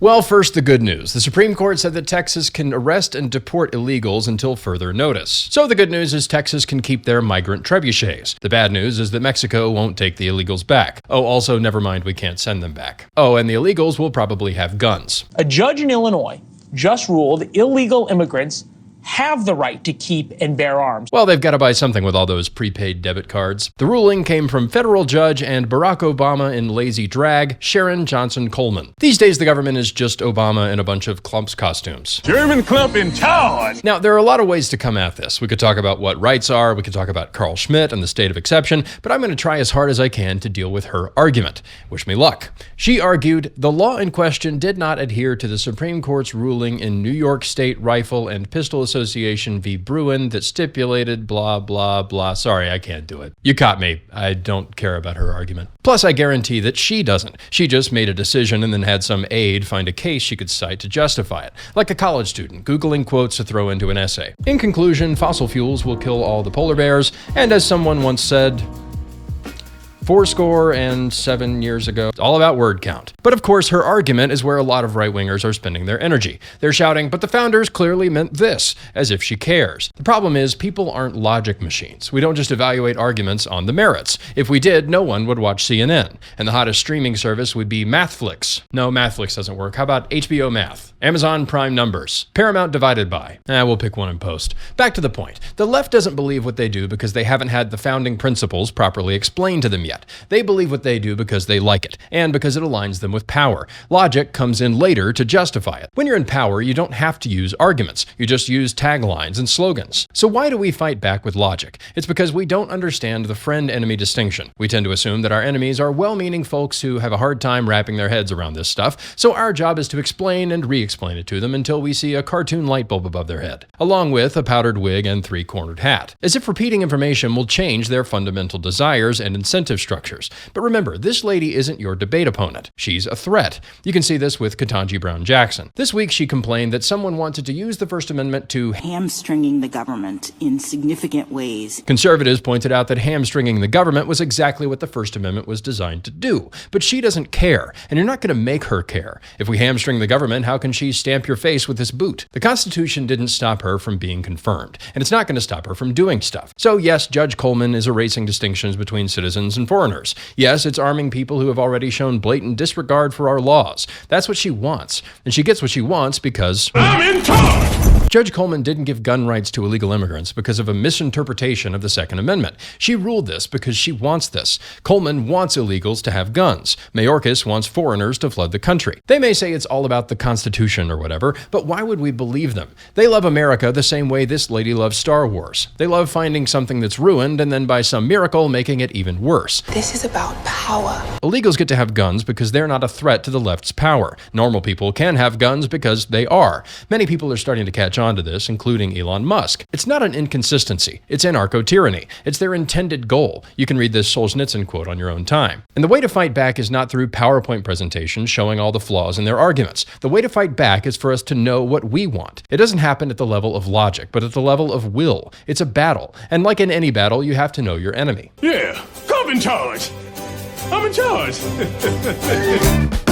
Well, first, the good news. The Supreme Court said that Texas can arrest and deport illegals until further notice. So the good news is Texas can keep their migrant trebuchets. The bad news is that Mexico won't take the illegals back. Oh, also, never mind, we can't send them back. Oh, and the illegals will probably have guns. A judge in Illinois just ruled illegal immigrants have the right to keep and bear arms. Well, they've got to buy something with all those prepaid debit cards. The ruling came from federal judge and Barack Obama in lazy drag, Sharon Johnson Coleman. These days, the government is just Obama in a bunch of clumps costumes. German clump in town! Now, there are a lot of ways to come at this. We could talk about what rights are, we could talk about Carl Schmitt and the state of exception, but I'm going to try as hard as I can to deal with her argument. Wish me luck. She argued the law in question did not adhere to the Supreme Court's ruling in New York State Rifle and Pistol Association v. Bruin that stipulated blah, blah, blah. Sorry, I can't do it. You caught me. I don't care about her argument. Plus, I guarantee that she doesn't. She just made a decision and then had some aide find a case she could cite to justify it, like a college student Googling quotes to throw into an essay. In conclusion, fossil fuels will kill all the polar bears, and as someone once said, 77 years ago. It's all about word count. But of course, her argument is where a lot of right-wingers are spending their energy. They're shouting, but the founders clearly meant this, as if she cares. The problem is, people aren't logic machines. We don't just evaluate arguments on the merits. If we did, no one would watch CNN. And the hottest streaming service would be Mathflix. No, Mathflix doesn't work. How about HBO Math? Amazon Prime numbers. Paramount divided by. We'll pick one in post. Back to the point. The left doesn't believe what they do because they haven't had the founding principles properly explained to them yet. They believe what they do because they like it, and because it aligns them with power. Logic comes in later to justify it. When you're in power, you don't have to use arguments. You just use taglines and slogans. So why do we fight back with logic? It's because we don't understand the friend-enemy distinction. We tend to assume that our enemies are well-meaning folks who have a hard time wrapping their heads around this stuff, so our job is to explain and re-explain it to them until we see a cartoon light bulb above their head, along with a powdered wig and three-cornered hat, as if repeating information will change their fundamental desires and incentive structures. But remember, this lady isn't your debate opponent. She's a threat. You can see this with Ketanji Brown Jackson. This week, she complained that someone wanted to use the First Amendment to hamstringing the government in significant ways. Conservatives pointed out that hamstringing the government was exactly what the First Amendment was designed to do. But she doesn't care, and you're not going to make her care. If we hamstring the government, how can she stamp your face with this boot? The Constitution didn't stop her from being confirmed, and it's not going to stop her from doing stuff. So yes, Judge Coleman is erasing distinctions between citizens and foreigners. Yes, it's arming people who have already shown blatant disregard for our laws. That's what she wants. And she gets what she wants because I'm in charge! Judge Coleman didn't give gun rights to illegal immigrants because of a misinterpretation of the Second Amendment. She ruled this because she wants this. Coleman wants illegals to have guns. Mayorkas wants foreigners to flood the country. They may say it's all about the Constitution or whatever, but why would we believe them? They love America the same way this lady loves Star Wars. They love finding something that's ruined and then by some miracle making it even worse. This is about power. Illegals get to have guns because they're not a threat to the left's power. Normal people can have guns because they are. Many people are starting to catch on to this, including Elon Musk. It's not an inconsistency. It's anarcho-tyranny. It's their intended goal. You can read this Solzhenitsyn quote on your own time. And the way to fight back is not through PowerPoint presentations showing all the flaws in their arguments. The way to fight back is for us to know what we want. It doesn't happen at the level of logic, but at the level of will. It's a battle. And like in any battle, you have to know your enemy. Yeah, I'm in charge! I'm in charge!